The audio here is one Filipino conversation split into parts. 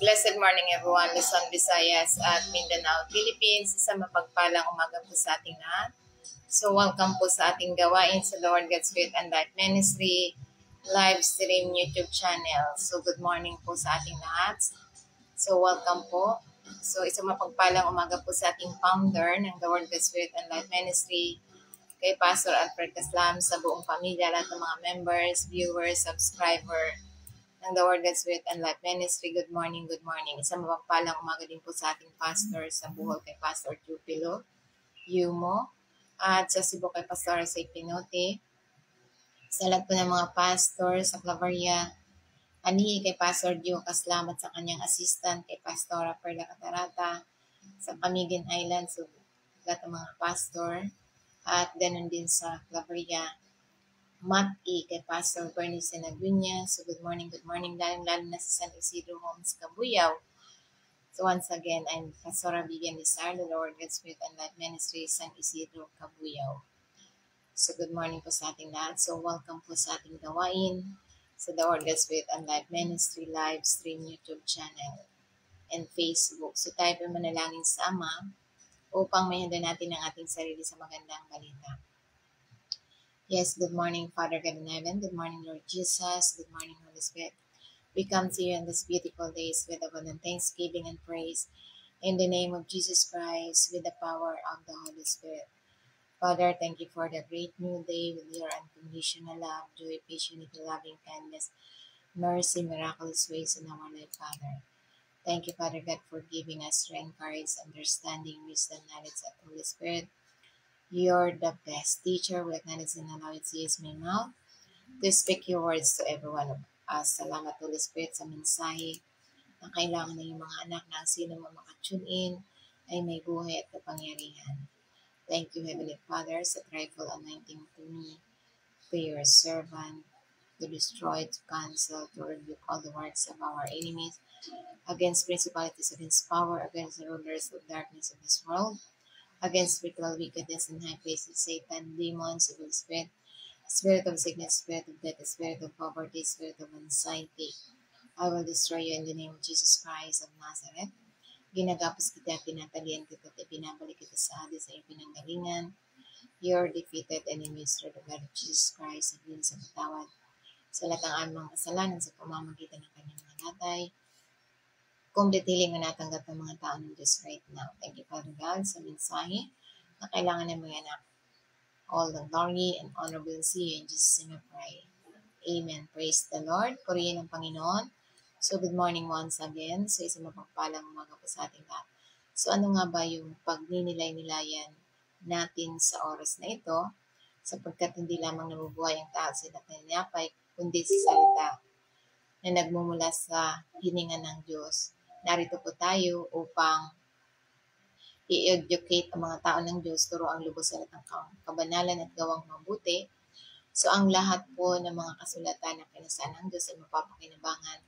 Blessed morning everyone, Luzon, Visayas at Mindanao, Philippines. Isang mapagpalang umaga po sa ating lahat. So welcome po sa ating gawain sa Lord God's Faith and Life Ministry live stream YouTube channel. So good morning po sa ating lahat. So welcome po. So isang mapagpalang umaga po sa ating founder ng The Lord God's Faith and Life Ministry, kay Pastor Alfred Caslam, sa buong pamilya, lahat ng mga members, viewers, subscriber ng The Word God's Faith and Life Ministry. Good morning, good morning. Isang mapagpalang umaga din po sa ating pastor sa Bohol kay Pastor Jupilo Yumo, at sa Cebu kay Pastor Say Pinote, sa lahat po ng mga pastor sa Claveria, Anihi kay Pastor Dio Caslam at sa kanyang assistant kay Pastora Perla Catarata, sa Camiguin Island, so lahat ng mga pastor, at ganun din sa Claveria, Mati kay Pastor Bernice Nagunya. So good morning, lalo na sa San Isidro Homes, Cabuyao. So once again, I'm Pastora Vivian Lizar, the Lord God's Faith and Life Ministry, San Isidro, Cabuyao. So good morning po sa ating lahat. So welcome po sa ating gawain sa The Lord God's Faith and Life Ministry live stream YouTube channel and Facebook. So tayo po manalangin sa Ama upang may handa natin ang ating sarili sa magandang balita. Yes, good morning, Father God in heaven. Good morning, Lord Jesus. Good morning, Holy Spirit. We come to you in this beautiful days with abundant thanksgiving and praise in the name of Jesus Christ with the power of the Holy Spirit. Father, thank you for the great new day with your unconditional love, joy, patience, loving kindness, mercy, miraculous ways in our life, Father. Thank you, Father God, for giving us strength, courage, understanding, wisdom, knowledge, and Holy Spirit. You're the best teacher. We acknowledge and allow it to use my mouth to speak your words to every one of us. Salamat, Holy Spirit, sa mensahe na kailangan ng iyong mga anak na sino man makatune in ay may buhay at kapangyarihan. Thank you, Heavenly Father, sa trifle anointing to me, to your servant, to destroy, to cancel, to rebuke all the works of our enemies, against principalities, against power, against the rulers of darkness of this world, against spiritual wickedness in high places, Satan, demons, evil spirit, spirit of sickness, spirit of death, spirit of poverty, spirit of anxiety. I will destroy you in the name of Jesus Christ of Nazareth. Ginagapos kita, tinatalian kita, at pinabalik kita sa Hades sa iyong pinanggalingan. Your defeated enemies through the blood of Jesus Christ, at din sa patawad sa lahat ng amang kasalanan sa pamamagitan ng kanyang mga latay. Complete healing na natanggap ng mga tao ng Diyos right now. Thank you, Father God, sa mensahe na kailangan ng mga anak. All the glory and honor will see you in Jesus' name I pray. Amen. Praise the Lord. Purihin ang Panginoon. So good morning once again. So isang mapagpalang umaga po sa ating lahat. So ano nga ba yung pagninilay-nilayan natin sa oras na ito? Sapagkat hindi lamang nabubuhay ang tao sa tinapay, kundi sa salita na nagmumula sa hininga ng Diyos. Narito po tayo upang i-educate ang mga tao ng Diyos, turo ang lubos sa lahat ng kabanalan at gawang mabuti. So ang lahat po ng mga kasulatan na pinasaan ng Diyos ay mapapakinabangan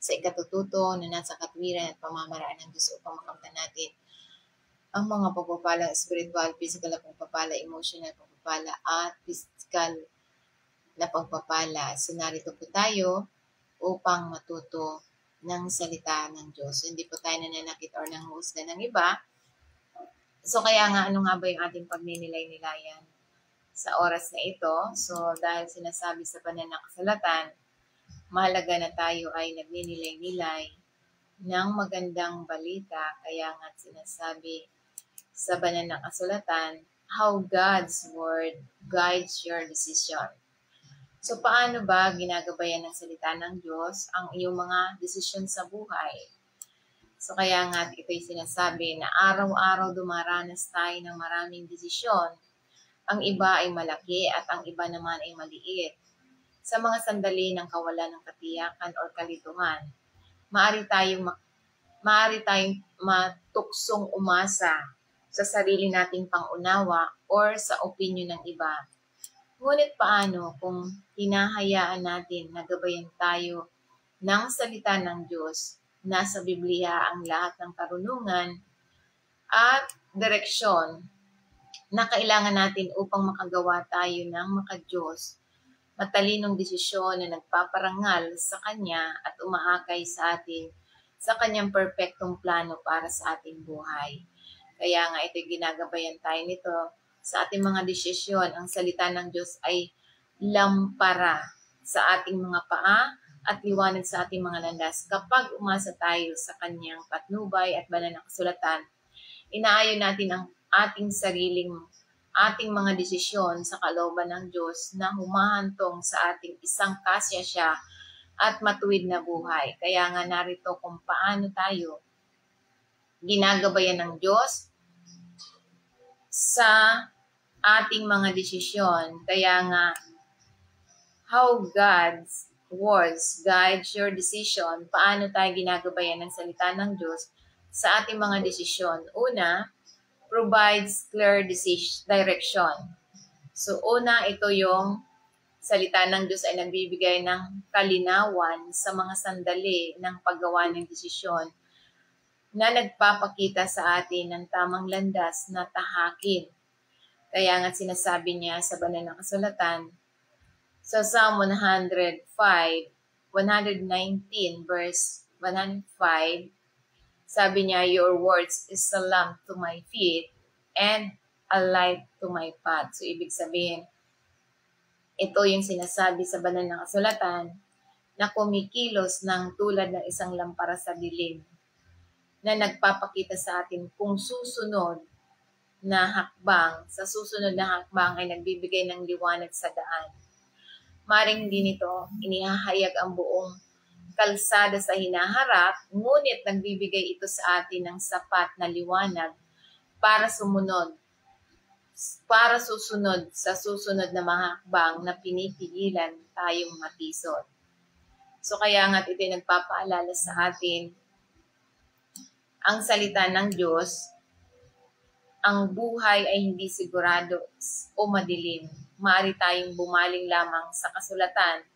sa ikatututo na nasa katwiran at pamamaraan ng Diyos upang makamtan natin ang mga pagpapala spiritual, physical na pagpapala, emotional na pagpapala, at physical na pagpapala. So narito po tayo upang matuto ng salita ng Diyos. So, hindi po tayo nananakit or nanghusga ng iba. So kaya nga, ano nga ba yung ating pagninilay-nilayan sa oras na ito? So dahil sinasabi sa banal na kasulatan, mahalaga na tayo ay nagninilay-nilay ng magandang balita. Kaya nga sinasabi sa banal na kasulatan, how God's word guides your decision. So paano ba ginagabayan ng salita ng Diyos ang iyong mga desisyon sa buhay? So kaya nga ito'y sinasabi na araw-araw dumaranas tayo ng maraming desisyon. Ang iba ay malaki at ang iba naman ay maliit. Sa mga sandali ng kawalan ng katiyakan o kalituhan, maaari tayong matuksong umasa sa sarili nating pangunawa or sa opinyon ng iba. Ngunit paano kung hinahayaan natin na gabayan tayo ng salita ng Diyos? Nasa Biblia ang lahat ng karunungan at direksyon na kailangan natin upang makagawa tayo ng makadiyos, matalinong desisyon na nagpaparangal sa Kanya at umaakay sa atin sa kanyang perpektong plano para sa ating buhay. Kaya nga ito ginagabayan tayo nito sa ating mga desisyon. Ang salita ng Diyos ay lampara sa ating mga paa at liwanag sa ating mga landas. Kapag umasa tayo sa kanyang patnubay at banal na kasulatan, inaayon natin ang ating mga desisyon sa kalooban ng Diyos na humahantong sa ating isang kasya siya at matuwid na buhay. Kaya nga narito kung paano tayo ginagabayan ng Diyos sa ating mga desisyon. Kaya nga, how God's words guides your decision. Paano tayo ginagabayan ng salita ng Diyos sa ating mga desisyon? Una, provides clear direction. So, una, ito yung salita ng Diyos ay nagbibigay ng kalinawan sa mga sandali ng paggawa ng desisyon na nagpapakita sa atin ng tamang landas na tahakin. Kaya nga sinasabi niya sa banal na kasulatan, sa Psalm 119 verse 105, sabi niya, your words is a lamp to my feet and a light to my path. So, ibig sabihin, ito yung sinasabi sa banal na kasulatan na kumikilos ng tulad ng isang lampara sa dilim na nagpapakita sa atin kung susunod na hakbang ay nagbibigay ng liwanag sa daan. Maring hindi nito inihahayag ang buong kalsada sa hinaharap, ngunit nagbibigay ito sa atin ng sapat na liwanag para susunod sa susunod na mga hakbang na pinipigilan tayong matisod. So kaya nga ito nagpapaalala sa atin ang salita ng Diyos, ang buhay ay hindi sigurado o madilim. Maaari tayong bumaling lamang sa kasulatan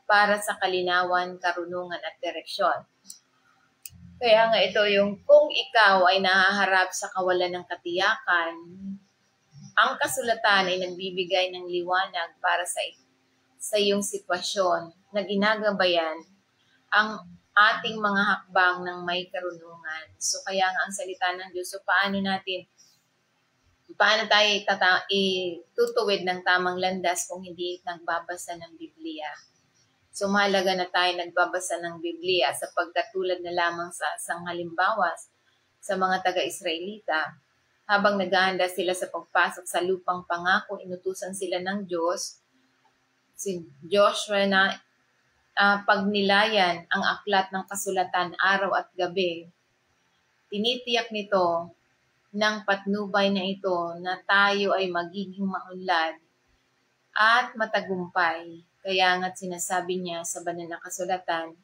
para sa kalinawan, karunungan at direksyon. Kaya nga ito yung kung ikaw ay nahaharap sa kawalan ng katiyakan, ang kasulatan ay nagbibigay ng liwanag para sa iyong sitwasyon na ginagabayan ang ating mga hakbang ng may karunungan. So kaya nga ang salita ng Diyos, so paano tayo itutuwid ng tamang landas kung hindi nagbabasa ng Biblia? So mahalaga na tayo nagbabasa ng Biblia sapagkat tulad na lamang sa isang halimbawa sa mga taga-Israelita, habang naghahanda sila sa pagpasok sa lupang pangako, inutusan sila ng Diyos, si Joshua na pagnilayan ang aklat ng kasulatan araw at gabi. Tinitiyak nito ng patnubay na ito na tayo ay magiging maunlad at matagumpay. Kaya nga't sinasabi niya sa banal na kasulatan,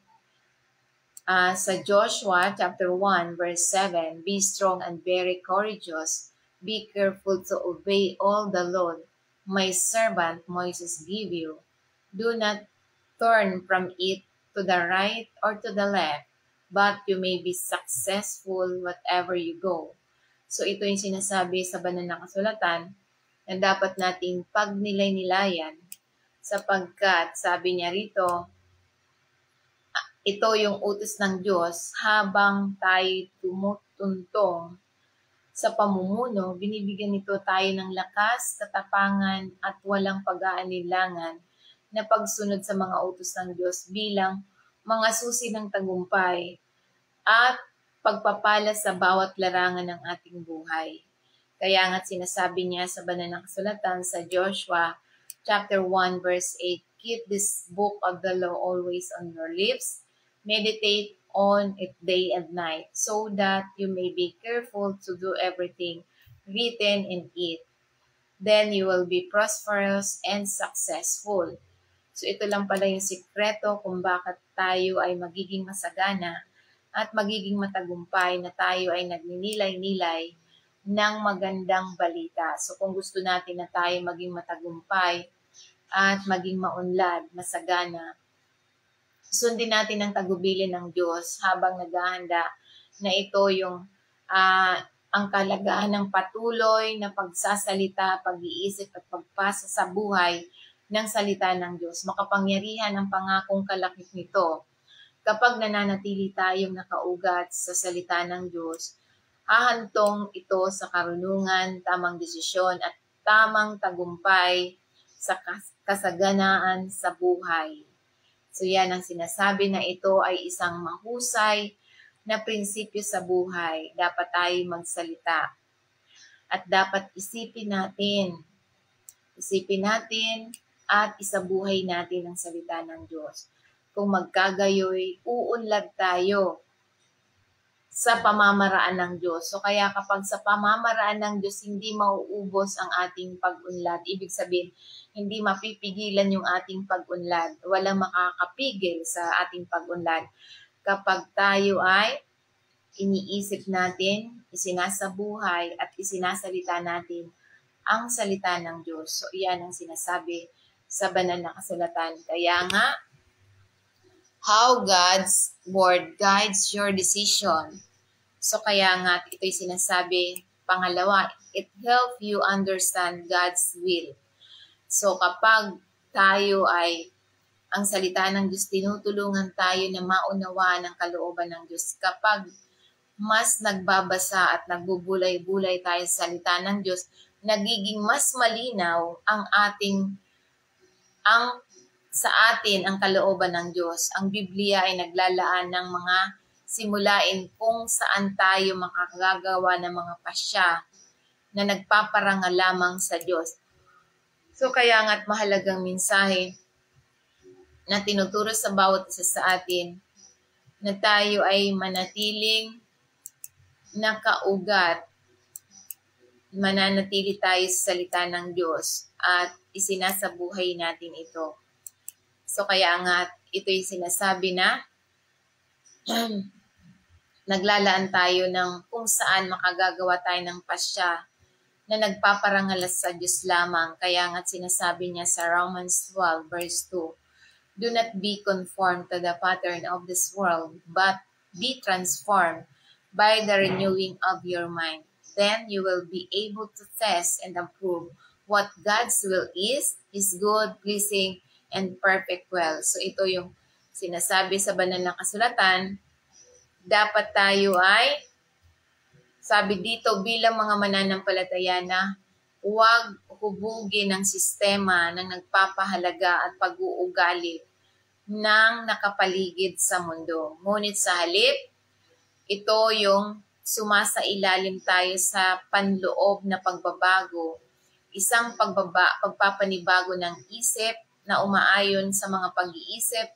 sa Joshua chapter 1 verse 7, be strong and very courageous, be careful to obey all the Lord my servant Moses gave you. Do not turn from it to the right or to the left, but you may be successful whatever you go. So ito yung sinasabi sa banal na kasulatan na dapat nating pagnilay-nilayan sapagkat sabi niya rito, ito yung utos ng Diyos habang tayo tumutuntong sa pamumuno, binibigyan nito tayo ng lakas, katapangan at walang pag-aanilangan na pagsunod sa mga utos ng Diyos bilang mga susi ng tagumpay at pagpapala sa bawat larangan ng ating buhay. Kaya nga't sinasabi niya sa banal na kasulatan sa Joshua chapter 1 verse 8, keep this book of the law always on your lips, meditate on it day and night, so that you may be careful to do everything written in it. Then you will be prosperous and successful. So ito lang pala yung sikreto kung bakit tayo ay magiging masagana at magiging matagumpay na tayo ay nagninilay-nilay ng magandang balita. So kung gusto natin na tayo maging matagumpay at maging maunlad, masagana, sundin natin ang tagubilin ng Diyos habang naghahanda na ito yung ang kalagahan ng patuloy na pagsasalita, pag-iisip at pagpasa sa buhay ng salita ng Diyos. Makapangyarihan ang pangakong kalakip nito Kapag nananatili tayong nakaugat sa salita ng Diyos, hahantong ito sa karunungan, tamang desisyon at tamang tagumpay sa kasaganaan sa buhay. So yan ang sinasabi na ito ay isang mahusay na prinsipyo sa buhay. Dapat tayo magsalita at dapat isipin natin at isabuhay natin ang salita ng Diyos. Kung magkagayoy, uunlad tayo sa pamamaraan ng Diyos. So kaya kapag sa pamamaraan ng Diyos, hindi mauubos ang ating pag-unlad. Ibig sabihin, hindi mapipigilan yung ating pag-unlad. Walang makakapigil sa ating pag-unlad. Kapag tayo ay iniisip natin, isinasabuhay at isinasalita natin ang salita ng Diyos. So iyan ang sinasabi sa banal na kasulatan. Kaya nga, how God's Word guides your decision. So kaya nga ito'y sinasabi, pangalawa, it helps you understand God's will. So kapag tayo ay, ang salita ng Diyos, tinutulungan tayo na maunawaan ang kalooban ng Diyos. Kapag mas nagbabasa at nagbubulay-bulay tayo sa salita ng Diyos, nagiging mas malinaw sa atin ang kalooban ng Diyos. Ang Biblia ay naglalaan ng mga simulain kung saan tayo makakagawa ng mga pasya na nagpaparangal lamang sa Diyos. So kaya nga't mahalagang mensahe na tinuturo sa bawat isa sa atin na tayo ay manatiling nakaugat, mananatili tayo sa salita ng Diyos at isinasabuhay natin ito. So kaya nga ito'y sinasabi na naglalaan tayo ng kung saan makagagawa tayo ng pasya na nagpaparangalas sa Diyos lamang. Kaya nga sinasabi niya sa Romans 12 verse 2, do not be conformed to the pattern of this world, but be transformed by the renewing of your mind. Then you will be able to test and approve what God's will is, His good, pleasing, and perfect will. So ito yung sinasabi sa banal na kasulatan, dapat tayo ay, sabi dito, bilang mga mananampalataya na huwag hubugin ang sistema ng nagpapahalaga at pag-uugali ng nakapaligid sa mundo. Ngunit sa halip, ito yung sumasailalim tayo sa panloob na pagbabago, isang pagpapanibago ng isip na umaayon sa mga pag-iisip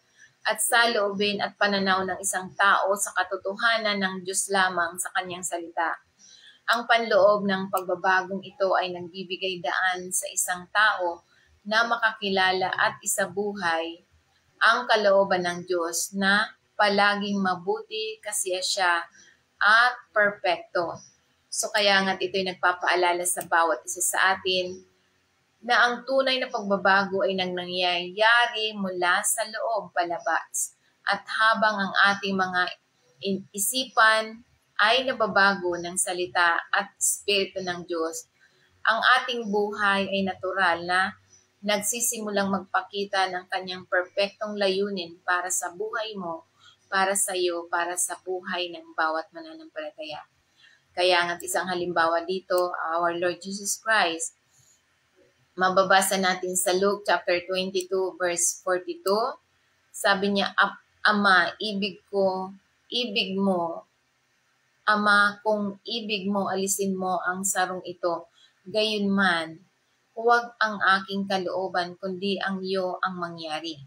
at saloobin at pananaw ng isang tao sa katotohanan ng Diyos lamang sa kanyang salita. Ang panloob ng pagbabagong ito ay nagbibigay daan sa isang tao na makakilala at isabuhay ang kalooban ng Diyos na palaging mabuti, kasiyasya at perpekto. So kaya nga't ito'y nagpapaalala sa bawat isa sa atin na ang tunay na pagbabago ay nangyayari mula sa loob palabas. At habang ang ating mga isipan ay nababago ng salita at Espiritu ng Diyos, ang ating buhay ay natural na nagsisimulang magpakita ng kanyang perpektong layunin para sa buhay mo, para sa iyo, para sa buhay ng bawat mananampalataya. Kaya nga't isang halimbawa dito, our Lord Jesus Christ, mababasa natin sa Luke chapter 22 verse 42. Sabi niya, Ama, Ama, kung ibig mo, alisin mo ang sarong ito. Gayunman, huwag ang aking kalooban, kundi ang iyo ang mangyari.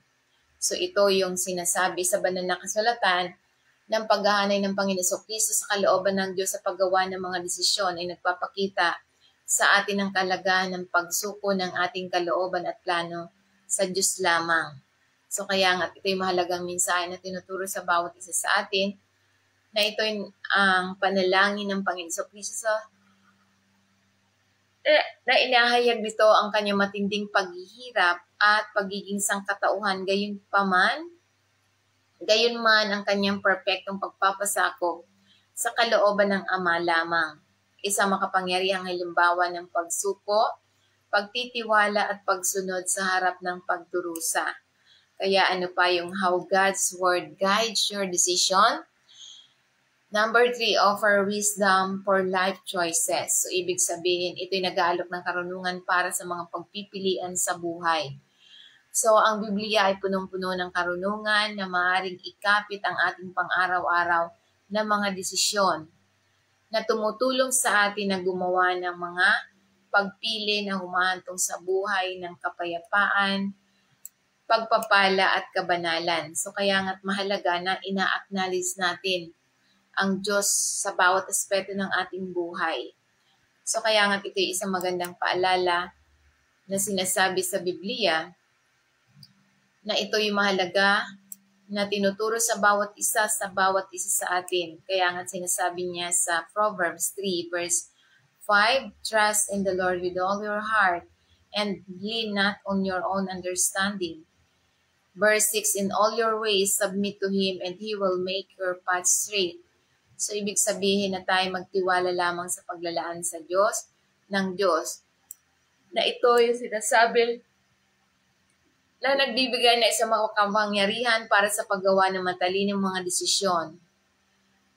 So ito yung sinasabi sa banal na kasulatan ng paghahanay ng Panginoon Jesucristo sa kalooban ng Diyos sa paggawa ng mga desisyon ay nagpapakita sa atin ang kalagahan ng pagsuko ng ating kalooban at plano sa Diyos lamang. So kaya nga ito'y mahalagang mensahe na tinuturo sa bawat isa sa atin na ito'y ang panalangin ng Panginoon Jesucristo na inahayag nito ang kanyang matinding paghihirap at pagiging sangkatauhan, gayunman ang kanyang perpektong pagpapasakop sa kalooban ng Ama lamang. Isang makapangyarihang halimbawa ng pagsuko, pagtitiwala at pagsunod sa harap ng pagdurusa. Kaya ano pa yung how God's Word guides your decision. Number 3, offer wisdom for life choices. So, ibig sabihin, ito'y nag-aalok ng karunungan para sa mga pagpipilian sa buhay. So, ang Biblia ay punong-puno ng karunungan na maaaring ikapit ang ating pang-araw-araw na mga desisyon na tumutulong sa atin na gumawa ng mga pagpili na humahantong sa buhay ng kapayapaan, pagpapala at kabanalan. So kaya nga't mahalaga na ina-acknowledge natin ang Diyos sa bawat aspeto ng ating buhay. So kaya nga't ito ay isang magandang paalala na sinasabi sa Biblia na ito'y mahalaga na tinuturo sa bawat isa sa atin. Kaya nga sinasabi niya sa Proverbs 3 verse 5, trust in the Lord with all your heart and lean not on your own understanding. Verse 6, in all your ways submit to Him and He will make your path straight. So ibig sabihin na tayo magtiwala lamang sa paglalaan sa Diyos, ng Diyos. Na ito yung sinasabi na nagbibigay na isang makapangyarihan para sa paggawa ng matalinong mga desisyon.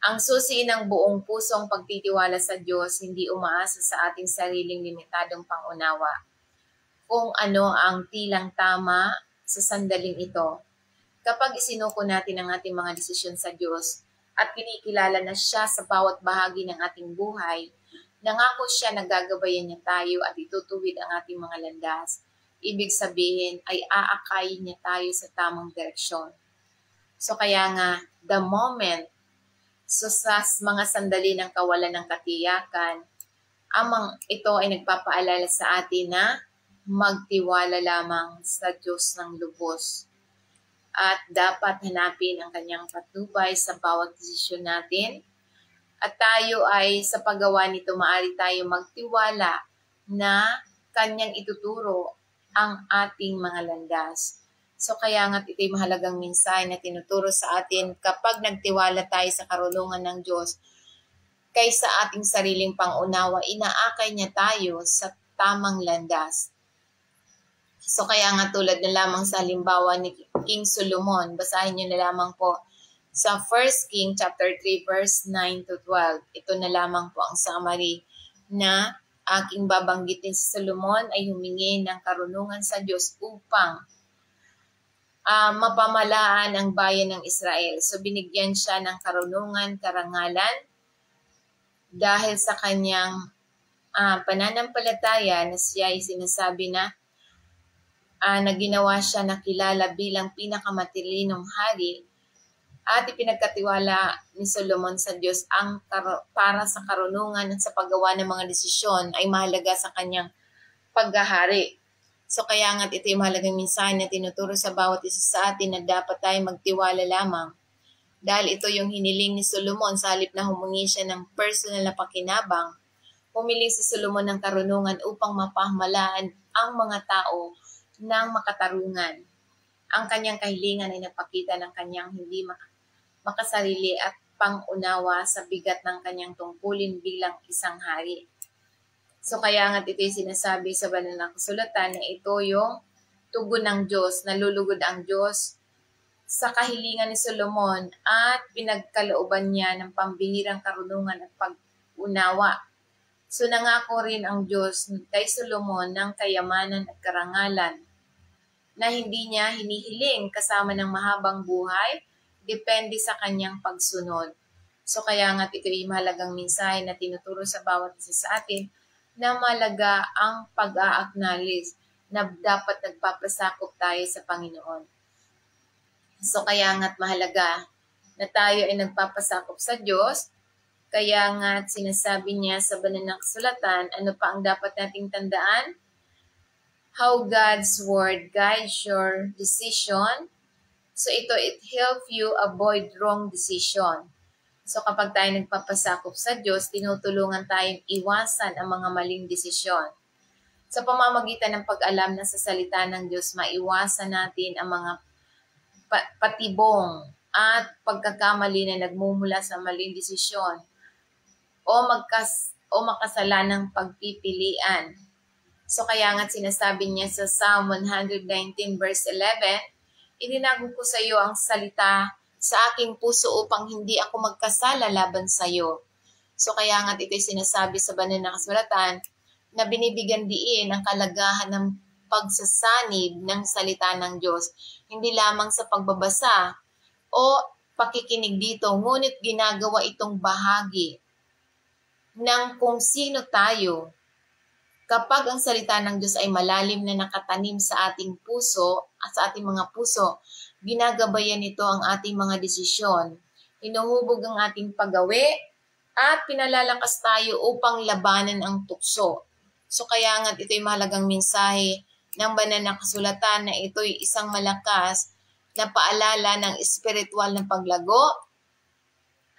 Ang susi ng buong pusong pagtitiwala sa Diyos, hindi umaasa sa ating sariling limitadong pangunawa kung ano ang tilang tama sa sandaling ito. Kapag isinuko natin ang ating mga desisyon sa Diyos at kinikilala na siya sa bawat bahagi ng ating buhay, nangako siya na gagabayan niya tayo at itutuwid ang ating mga landas. Ibig sabihin ay aakayin niya tayo sa tamang direksyon. So kaya nga, the moment, so sa mga sandali ng kawalan ng katiyakan, ito ay nagpapaalala sa atin na magtiwala lamang sa Diyos ng lubos. At dapat hanapin ang kanyang patnubay sa bawat desisyon natin. At tayo ay sa paggawa nito, maaari tayo magtiwala na kanyang ituturo ang ating mga landas. So kaya nga ito'y mahalagang mensahe na tinuturo sa atin kapag nagtiwala tayo sa karunungan ng Diyos kaysa ating sariling pangunawa, inaakay niya tayo sa tamang landas. So kaya nga tulad na lamang sa halimbawa ni King Solomon, basahin niyo na lamang po sa 1 King chapter 3 verse 9 to 12. Ito na lamang po ang summary na aking babanggitin. Si Solomon ay humingi ng karunungan sa Diyos upang mapamalaan ang bayan ng Israel. So binigyan siya ng karunungan, karangalan dahil sa kanyang pananampalataya na siya ay sinasabi na ginawa siya na kilala bilang pinakamatilinong hari at ipinagkatiwala ni Solomon sa Diyos ang para sa karunungan at sa paggawa ng mga desisyon ay mahalaga sa kanyang paghahari. So kaya nga ito yung mahalagang mensahe na tinuturo sa bawat isa sa atin na dapat tayo magtiwala lamang. Dahil ito yung hiniling ni Solomon sa halip na humingi siya ng personal na pakinabang. Humiling si Solomon ng karunungan upang mapahamalaan ang mga tao ng makatarungan. Ang kanyang kahilingan ay nagpakita ng kanyang hindi makasarili at pangunawa sa bigat ng kanyang tungkulin bilang isang hari. So kaya nga ito yung sinasabi sa banal na kasulatan na ito yung tugon ng Diyos, nalulugod ang Diyos sa kahilingan ni Solomon at pinagkalooban niya ng pambihirang karunungan at pag-unawa. So nangako rin ang Diyos kay Solomon ng kayamanan at karangalan na hindi niya hinihiling kasama ng mahabang buhay, depende sa kanyang pagsunod. So kaya nga ito ay mahalagang mensahe na tinuturo sa bawat isa sa atin na mahalaga ang pag-a-acknowledge na dapat nagpapasakop tayo sa Panginoon. So kaya nga't mahalaga na tayo ay nagpapasakop sa Diyos. Kaya nga't sinasabi niya sa banal na kasulatan, ano pa ang dapat nating tandaan? How God's Word guides your decision. So ito, it helps you avoid wrong decision. So kapag tayo nagpapasakop sa Diyos, tinutulungan tayong iwasan ang mga maling desisyon. Sa pamamagitan ng pag-alam na sa salita ng Diyos, maiwasan natin ang mga patibong at pagkakamali na nagmumula sa maling desisyon o makasalanang pagpipilian. So kaya nga sinasabi niya sa Psalm 119 verse 11, Itinago ko sa iyo ang salita sa aking puso upang hindi ako magkasala laban sa iyo. So kaya nga ito'y sinasabi sa banal na kasulatan na binibigyan diin ang kalagahan ng pagsasanib ng salita ng Diyos. Hindi lamang sa pagbabasa o pakikinig dito, ngunit ginagawa itong bahagi ng kung sino tayo. Kapag ang salita ng Diyos ay malalim na nakatanim sa ating puso at sa ating mga puso, ginagabayan nito ang ating mga desisyon. Hinuhubog ang ating paggawi at pinalalakas tayo upang labanan ang tukso. So kaya nga ito'y mahalagang mensahe ng banal na kasulatan na ito'y isang malakas na paalala ng espiritual na paglago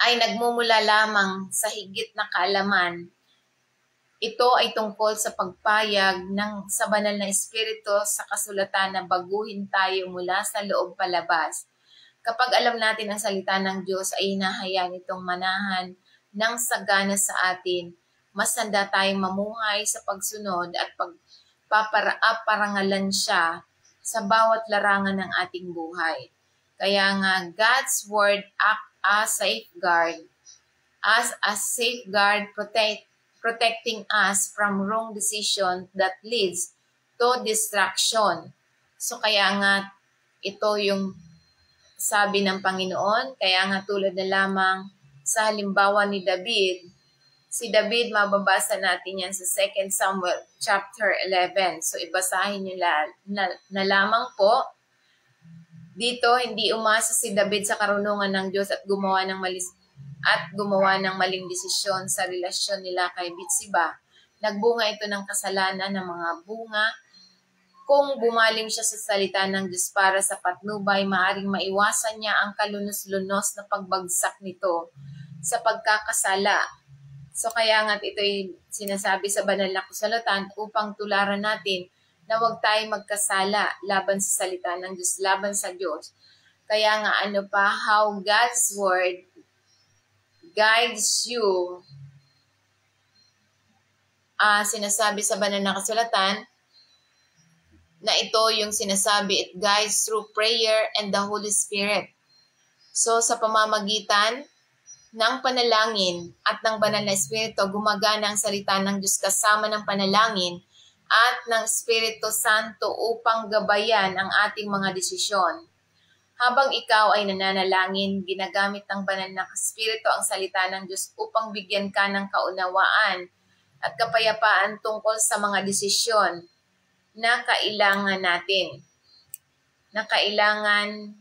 ay nagmumula lamang sa higit na kaalaman. Ito ay tungkol sa pagpayag sa banal na espiritu sa kasulatan na baguhin tayo mula sa loob palabas. Kapag alam natin ang salita ng Diyos ay hinahayaan itong manahan ng sagana sa atin. Mas handa tayong mamuhay sa pagsunod at pagpaparangalan siya sa bawat larangan ng ating buhay. Kaya nga, God's Word act as a safeguard protecting us from wrong decision that leads to destruction. So kaya nga, ito yung sabi ng Panginoon, kaya nga tulad na lamang sa halimbawa ni David, si David, mababasa natin yan sa 2 Samuel chapter 11. So ibasahin nyo na lamang po. Dito, hindi umasa si David sa karunungan ng Diyos at gumawa ng maling desisyon sa relasyon nila kay Bathsheba. Nagbunga ito ng kasalanan ng mga bunga. Kung bumaling siya sa salita ng Diyos para sa patnubay, maaring maiwasan niya ang kalunos-lunos na pagbagsak nito sa pagkakasala. So kaya nga ito'y sinasabi sa banal na kasulatan upang tularan natin na huwag tayo magkasala laban sa salita ng Diyos, laban sa Diyos. Kaya nga how God's Word guides you. Sinasabi sa banal na kasulatan na ito yung sinasabi, it guides through prayer and the Holy Spirit. So sa pamamagitan ng panalangin at ng banal na Espiritu, gumagana ang salita ng Diyos kasama ng panalangin at ng Espiritu Santo upang gabayan ang ating mga desisyon. Habang ikaw ay nananalangin, ginagamit ng banal na Espiritu ang salita ng Diyos upang bigyan ka ng kaunawaan at kapayapaan tungkol sa mga desisyon na kailangan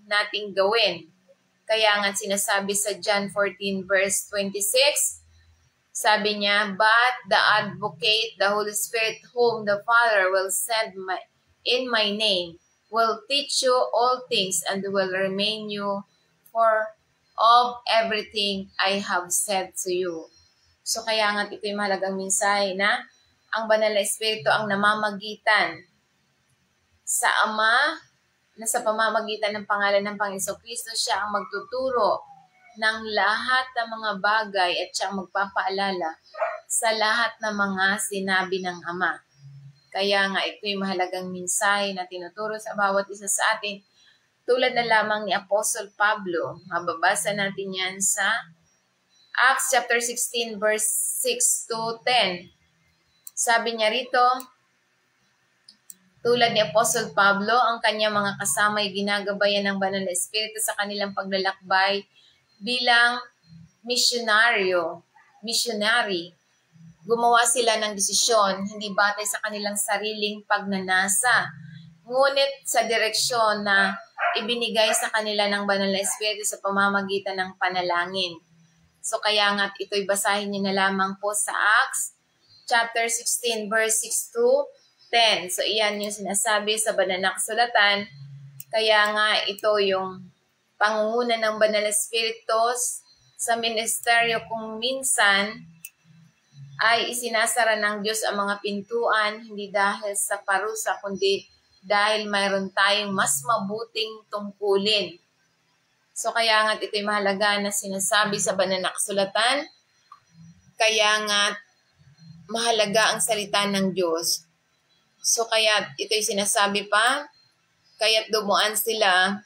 nating gawin. Kaya nga sinasabi sa John 14 verse 26, sabi niya, but the advocate, the Holy Spirit, whom the Father will send in my name, will teach you all things and will remain you of everything I have said to you. So kaya nga ito'y mahalagang mensahe na ang banal na Espiritu ang namamagitan sa Ama na sa pamamagitan ng pangalan ng Panginoon Kristo, siya ang magtuturo ng lahat ng mga bagay at siya ang magpapaalala sa lahat ng mga sinabi ng Ama. Kaya nga ito'y mahalagang mensahe na tinuturo sa bawat isa sa atin. Tulad na lamang ni Apostle Pablo, mababasa natin yan sa Acts chapter 16 verse 6 to 10. Sabi niya rito, tulad ni Apostle Pablo, ang kanyang mga kasama ay ginagabayan ng banal na Espiritu sa kanilang paglalakbay bilang missionary. Gumawa sila ng desisyon, hindi batay sa kanilang sariling pagnanasa, ngunit sa direksyon na ibinigay sa kanila ng banal na Espiritu sa pamamagitan ng panalangin. So kaya nga ito'y basahin niyo na lamang po sa Acts chapter 16 verse 6 to 10. So iyan yung sinasabi sa banal na kasulatan. Kaya nga ito yung pangunguna ng banal na Espiritu sa ministeryo kung minsan ay isinasara ng Diyos ang mga pintuan, hindi dahil sa parusa, kundi dahil mayroon tayong mas mabuting tungkulin. So kaya nga ito'y mahalaga na sinasabi sa banal na kasulatan. Kaya nga mahalaga ang salita ng Diyos. So kaya ito'y sinasabi pa, kaya't dumuan sila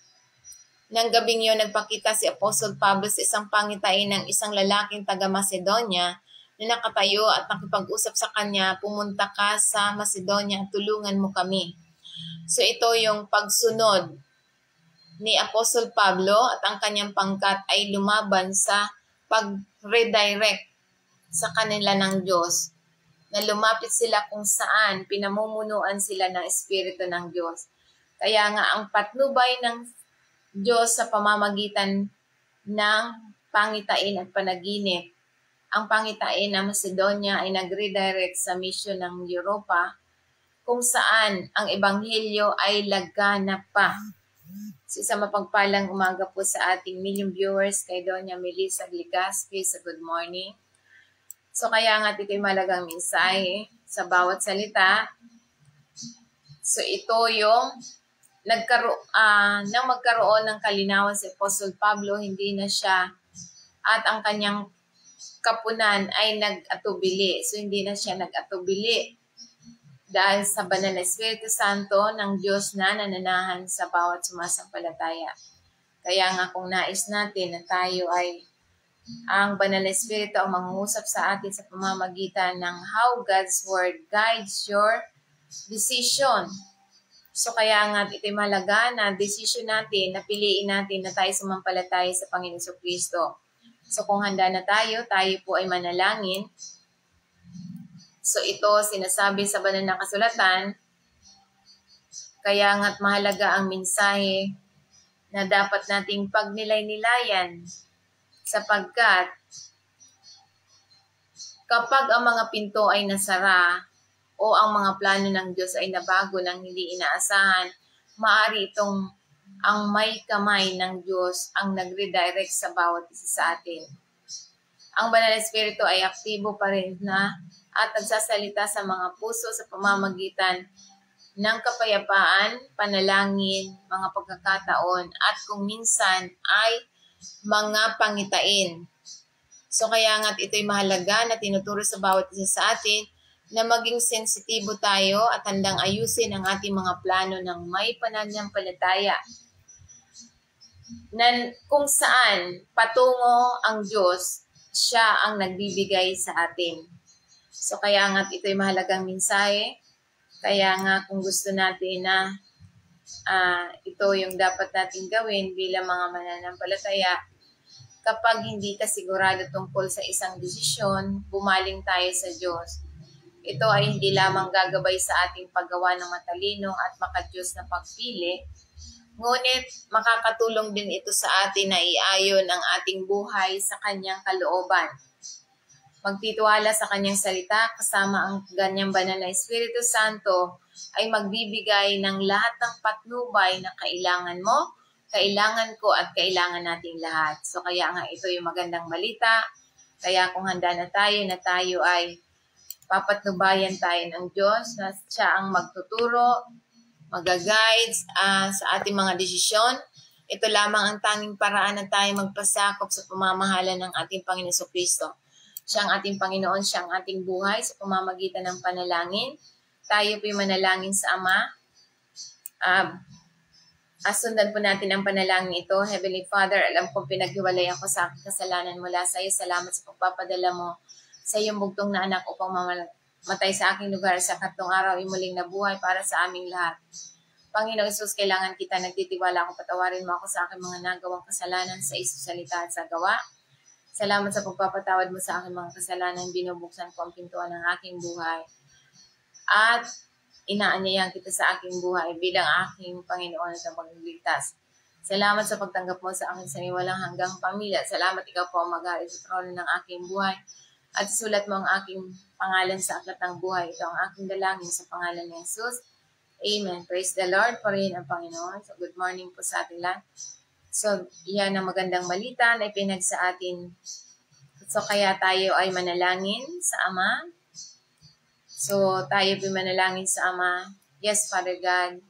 Nang gabing yun, nagpakita si Apostle Pablo sa isang pangitain ng isang lalaking taga Macedonia na nakatayo at nakipag-usap sa kanya, pumunta ka sa Macedonia at tulungan mo kami. So ito yung pagsunod ni Apostle Pablo at ang kanyang pangkat ay lumaban sa pag-redirect sa kanila ng Diyos, na lumapit sila kung saan pinamumunuan sila ng Espiritu ng Diyos. Kaya nga ang patnubay ng Diyos sa pamamagitan ng pangitain at panaginip. Ang pangitain ng Macedonia ay nag-redirect sa mission ng Europa kung saan ang Ebanghelyo ay laganap pa. So, isang mapagpalang umaga po sa ating million viewers kay Doña Melissa Gligaspi sa Good Morning. So kaya nga ito'y malagang mensahe sa bawat salita. So ito yung nang magkaroon ng kalinawan si Apostle Pablo, hindi na siya at ang kanyang kapunan ay nag-atubili. So hindi na siya nag-atubili dahil sa banal na Espiritu Santo ng Diyos na nananahan sa bawat sumasampalataya. Kaya nga kung nais natin na tayo ay ang banal na Espiritu ang mangungusap sa atin sa pamamagitan ng how God's Word guides your decision. So kaya nga ito'y mahalaga na decision natin, na piliin natin na tayo sumampalataya sa Panginoon Jesucristo. So kung handa na tayo po ay manalangin. So ito sinasabi sa banal na kasulatan, kaya nga't mahalaga ang mensahe na dapat nating pagnilay-nilayan sapagkat kapag ang mga pinto ay nasara o ang mga plano ng Diyos ay nabago ng hindi inaasahan, maaari itong ang may kamay ng Diyos ang nagre-direct sa bawat isa sa atin. Ang Banal na Espiritu ay aktibo pa rin at nagsasalita sa mga puso sa pamamagitan ng kapayapaan, panalangin, mga pagkakataon, at kung minsan ay mga pangitain. So kaya nga't ito'y mahalaga na tinuturo sa bawat isa sa atin na maging sensitibo tayo at handang ayusin ang ating mga plano ng may pananampalataya. Kung saan patungo ang Diyos, siya ang nagbibigay sa atin. So kaya nga't ito'y mahalagang mensahe. Kaya nga kung gusto natin na ito yung dapat natin gawin bilang mga mananampalataya, kapag hindi ka sigurado tungkol sa isang desisyon, bumaling tayo sa Diyos. Ito ay hindi lamang gagabay sa ating paggawa ng matalino at makadiyos na pagpili, ngunit makakatulong din ito sa atin na iayon ang ating buhay sa Kanyang kalooban. Magtitiwala sa Kanyang salita kasama ang Kanyang banal na Espiritu Santo ay magbibigay ng lahat ng patnubay na kailangan mo, kailangan ko at kailangan nating lahat. So kaya nga ito yung magandang balita. Kaya kung handa na tayo ay papatnubayan tayo ng Diyos na siya ang magtuturo, mag-guides sa ating mga desisyon. Ito lamang ang tanging paraan na tayo magpasakop sa pamamahala ng ating Panginoon Jesucristo. Siya ang ating Panginoon, siya ang ating buhay sa pamamagitan ng panalangin. Tayo po'y manalangin sa Ama. Sundan po natin ang panalangin ito. Heavenly Father, alam kong pinaghiwalay ako sa aking kasalanan mula sa iyo. Salamat sa pagpapadala mo sa iyong bugtong na anak upang mamatay sa aking lugar sa katlong araw ay muling nabuhay para sa aming lahat. Panginoon Jesus, kailangan kita, nagtitiwala ako, patawarin mo ako sa aking mga nagawang kasalanan sa isang salita at sa gawa. Salamat sa pagpapatawad mo sa aking mga kasalanan, binubuksan ko ang pintuan ng aking buhay. At inaanyayahan kita sa aking buhay bilang aking Panginoon at magligtas. Salamat sa pagtanggap mo sa aking saniwalang hanggang pamilya. Salamat ikaw po ang mag-hari sa trono ng aking buhay. At sulat mo ang aking pangalan sa aklat ng buhay. Ito ang aking dalangin sa pangalan ni Jesus. Amen. Praise the Lord. Purihin ang Panginoon. So, good morning po sa ating lahat. So, yan ang magandang balita na ipinag sa atin. So, kaya tayo ay manalangin sa Ama. So, tayo ay manalangin sa Ama. Yes, Father God.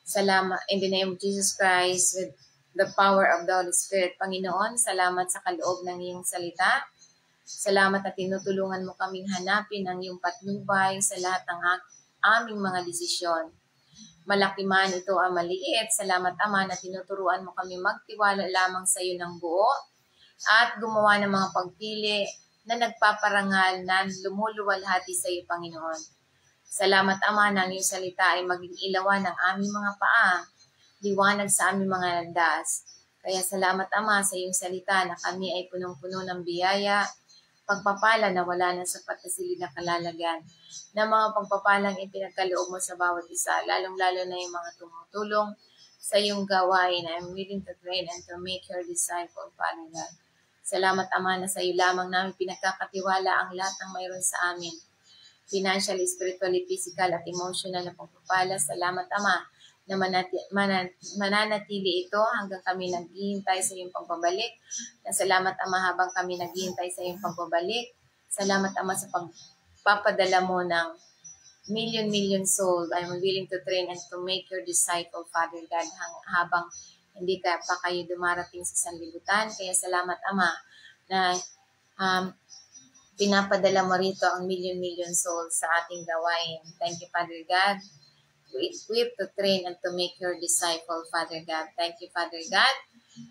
Salamat in the name of Jesus Christ with the power of the Holy Spirit. Panginoon, salamat sa kaloob ng iyong salita. Salamat na tinutulungan mo kaming hanapin ang iyong patnubay sa lahat ng aming mga desisyon. malaki man ito o maliit. Salamat Ama na tinuturuan mo kami magtiwala lamang sa iyo ng buo at gumawa ng mga pagpili na nagpaparangal na lumuluwalhati sa iyo, Panginoon. Salamat Ama na ang iyong salita ay maging ilawan ng aming mga paa, liwanag sa aming mga landas. Kaya salamat Ama sa iyong salita na kami ay punong-puno ng biyaya, pagpapala na wala ng sapat na silid na kalalagyan, na mga pagpapalang ipinagkaloob mo sa bawat isa, lalong-lalo na yung mga tumutulong sa iyong gawain. I'm willing to train and to make your disciple, Father God. Salamat Ama na sa iyo lamang namin pinagkakatiwala ang lahat ng mayroon sa amin, financially, spiritually, physical at emotional na pagpapala. Salamat Ama na mananatili ito hanggang kami naghihintay sa iyong pagbabalik. Salamat Ama habang kami naghihintay sa iyong pagbabalik. Salamat Ama sa pagpapadala mo ng million soul. I'm willing to train and to make your disciple, Father God, habang hindi pa kayo dumarating sa sanlibutan. Kaya salamat Ama na pinapadala mo rito ang million soul sa ating gawain. Thank you, Father God. Equip to train and to make your disciple, Father God. Thank you, Father God.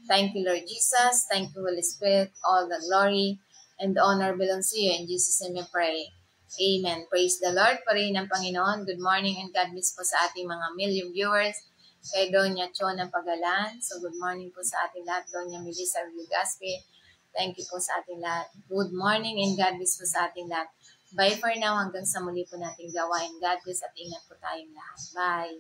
Thank you, Lord Jesus. Thank you, Holy Spirit. All the glory and the honor belongs to you. In Jesus' name we pray. Amen. Praise the Lord. Purihin ang Panginoon. Good morning and God bless po sa ating mga million viewers. Kay Doña Chona Pagalan. So good morning po sa ating lahat. Doña Melissa Vilgaspe. Thank you po sa ating lahat. Good morning and God bless po sa ating lahat. Bye for now. Hanggang sa muli po nating gawain. God bless at ingat po tayong lahat. Bye.